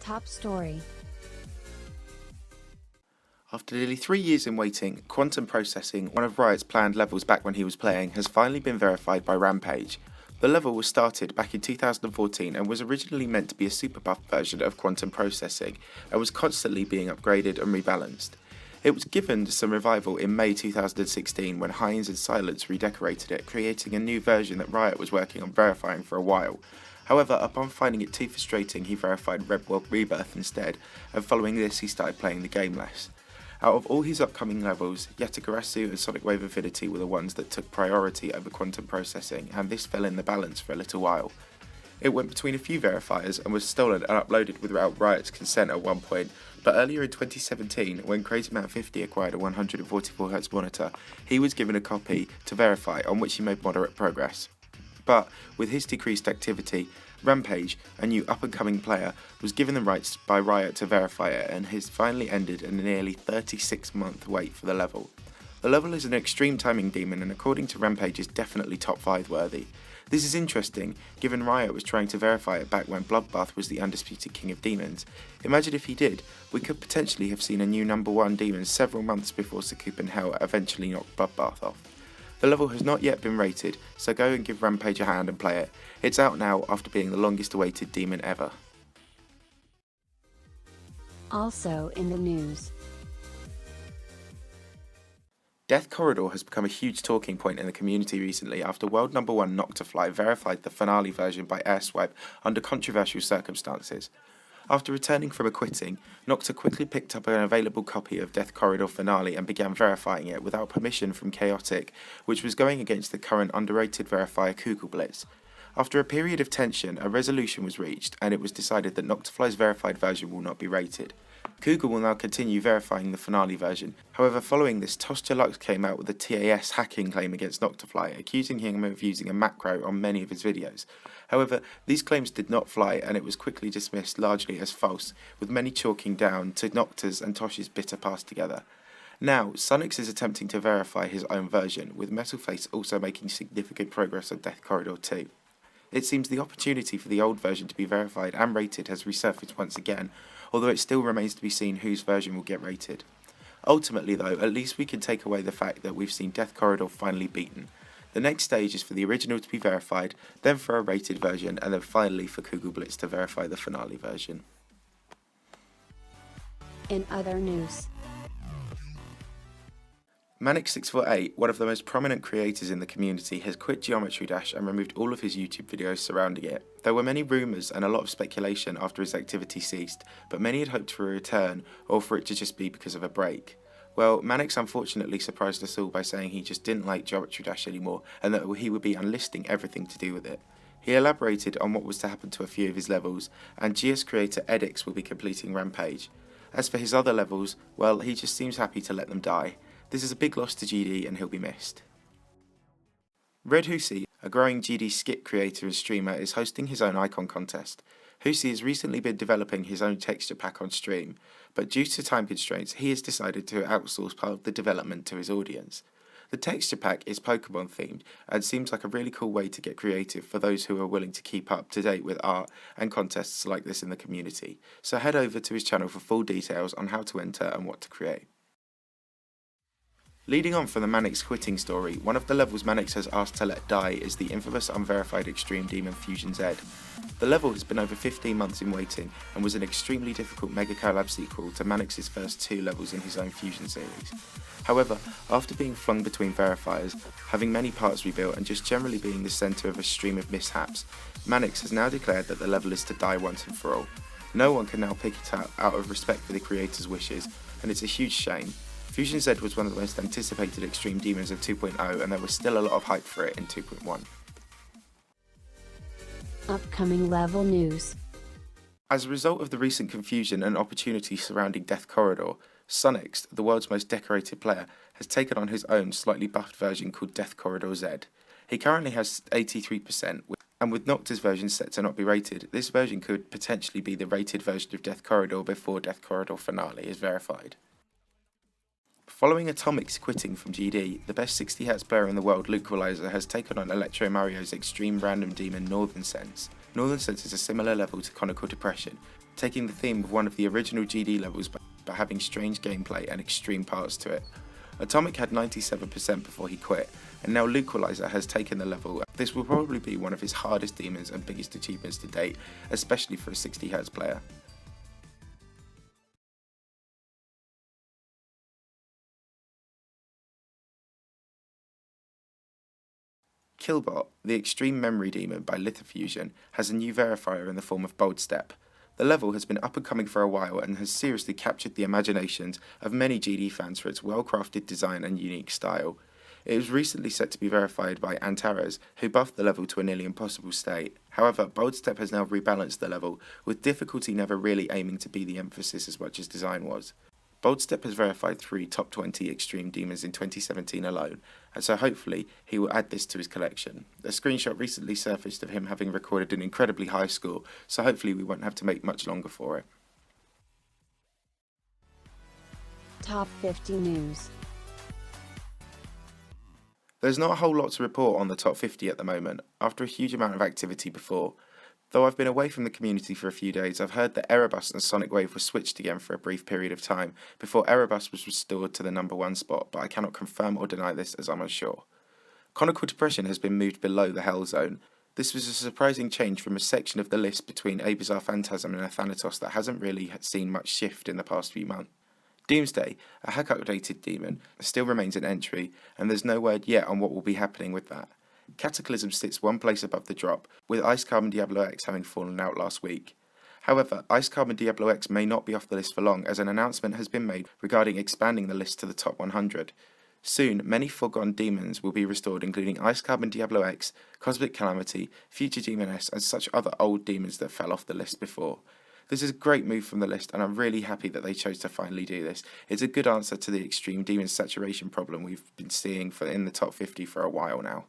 Top story. After nearly 3 years in waiting, Quantum Processing, one of Riot's planned levels back when he was playing, has finally been verified by Rampage. The level was started back in 2014 and was originally meant to be a super buff version of Quantum Processing and was constantly being upgraded and rebalanced. It was given some revival in May 2016 when Hines and Silence redecorated it, creating a new version that Riot was working on verifying for a while. However, upon finding it too frustrating, he verified Red World Rebirth instead, and following this he started playing the game less. Out of all his upcoming levels, Yatagarasu and Sonic Wave Infinity were the ones that took priority over Quantum Processing, and this fell in the balance for a little while. It went between a few verifiers and was stolen and uploaded without Riot's consent at one point, but earlier in 2017, when CrazyMan50 acquired a 144Hz monitor, he was given a copy to verify, on which he made moderate progress. But, with his decreased activity, Rampage, a new up-and-coming player, was given the rights by Riot to verify it and has finally ended a nearly 36-month wait for the level. The level is an extreme timing demon and according to Rampage is definitely top 5 worthy. This is interesting, given Riot was trying to verify it back when Bloodbath was the undisputed king of demons. Imagine if he did, we could potentially have seen a new number 1 demon several months before Sucoup and Hell eventually knocked Bloodbath off. The level has not yet been rated, so go and give Rampage a hand and play it. It's out now after being the longest awaited demon ever. Also in the news. Death Corridor has become a huge talking point in the community recently after world number 1 NoctaFly verified the finale version by airswipe under controversial circumstances. After returning from a quitting, Nocta quickly picked up an available copy of Death Corridor Finale and began verifying it without permission from Chaotic, which was going against the current underrated verifier Kugelblitz. After a period of tension, a resolution was reached and it was decided that NoctaFly's verified version will not be rated. Kugel will now continue verifying the finale version. However, following this, Toscha Lux came out with a TAS hacking claim against NoctaFly, accusing him of using a macro on many of his videos. However, these claims did not fly and it was quickly dismissed largely as false, with many chalking down to Nocta's and Tosh's bitter past together. Now, Sunix is attempting to verify his own version, with Metalface also making significant progress on Death Corridor 2. It seems the opportunity for the old version to be verified and rated has resurfaced once again, although it still remains to be seen whose version will get rated. Ultimately though, at least we can take away the fact that we've seen Death Corridor finally beaten. The next stage is for the original to be verified, then for a rated version, and then finally for Kugelblitz to verify the finale version. In other news. Manix648, one of the most prominent creators in the community, has quit Geometry Dash and removed all of his YouTube videos surrounding it. There were many rumours and a lot of speculation after his activity ceased, but many had hoped for a return, or for it to just be because of a break. Well, Manix unfortunately surprised us all by saying he just didn't like Geometry Dash anymore, and that he would be unlisting everything to do with it. He elaborated on what was to happen to a few of his levels, and GS creator Edix will be completing Rampage. As for his other levels, well, he just seems happy to let them die. This is a big loss to GD and he'll be missed. RedHuseey, a growing GD skit creator and streamer, is hosting his own icon contest. Huseey has recently been developing his own texture pack on stream, but due to time constraints he has decided to outsource part of the development to his audience. The texture pack is Pokemon themed and seems like a really cool way to get creative for those who are willing to keep up to date with art and contests like this in the community, so head over to his channel for full details on how to enter and what to create. Leading on from the Manix quitting story, one of the levels Manix has asked to let die is the infamous unverified Extreme Demon Fusion Z. The level has been over 15 months in waiting and was an extremely difficult Mega Collab sequel to Manix's first 2 levels in his own Fusion series. However, after being flung between verifiers, having many parts rebuilt and just generally being the centre of a stream of mishaps, Manix has now declared that the level is to die once and for all. No one can now pick it up out of respect for the creator's wishes, and it's a huge shame. Fusion Z was one of the most anticipated Extreme Demons of 2.0 and there was still a lot of hype for it in 2.1. Upcoming level news. As a result of the recent confusion and opportunity surrounding Death Corridor, Sunix, the world's most decorated player, has taken on his own slightly buffed version called Death Corridor Z. He currently has 83%, and with Nocta's version set to not be rated, this version could potentially be the rated version of Death Corridor before Death Corridor Finale is verified. Following Atomic's quitting from GD, the best 60Hz player in the world, Luqualizer, has taken on Electro Mario's extreme random demon Northernsence. Northernsence is a similar level to Conical Depression, taking the theme of one of the original GD levels but having strange gameplay and extreme parts to it. Atomic had 97% before he quit, and now Luqualizer has taken the level. This will probably be one of his hardest demons and biggest achievements to date, especially for a 60Hz player. Killbot, the extreme memory demon by Lithofusion, has a new verifier in the form of BoldStep. The level has been up and coming for a while and has seriously captured the imaginations of many GD fans for its well-crafted design and unique style. It was recently set to be verified by Antares, who buffed the level to a nearly impossible state. However, BoldStep has now rebalanced the level, with difficulty never really aiming to be the emphasis as much as design was. BoldStep has verified 3 top 20 extreme demons in 2017 alone, and so hopefully he will add this to his collection. A screenshot recently surfaced of him having recorded an incredibly high score, so hopefully we won't have to wait much longer for it. Top 50 news. There's not a whole lot to report on the top 50 at the moment, after a huge amount of activity before. Though I've been away from the community for a few days, I've heard that Erebus and Sonic Wave were switched again for a brief period of time, before Erebus was restored to the number 1 spot, but I cannot confirm or deny this as I'm unsure. Conical Depression has been moved below the Hell Zone. This was a surprising change from a section of the list between A Bizarre Phantasm and a Thanatos that hasn't really seen much shift in the past few months. Doomsday, a hack-updated demon, still remains an entry, and there's no word yet on what will be happening with that. Cataclysm sits one place above the drop, with Ice Carbon Diablo X having fallen out last week. However, Ice Carbon Diablo X may not be off the list for long, as an announcement has been made regarding expanding the list to the top 100. Soon, many foregone demons will be restored, including Ice Carbon Diablo X, Cosmic Calamity, Future Demon S, and such other old demons that fell off the list before. This is a great move from the list, and I'm really happy that they chose to finally do this. It's a good answer to the extreme demon saturation problem we've been seeing in the top 50 for a while now.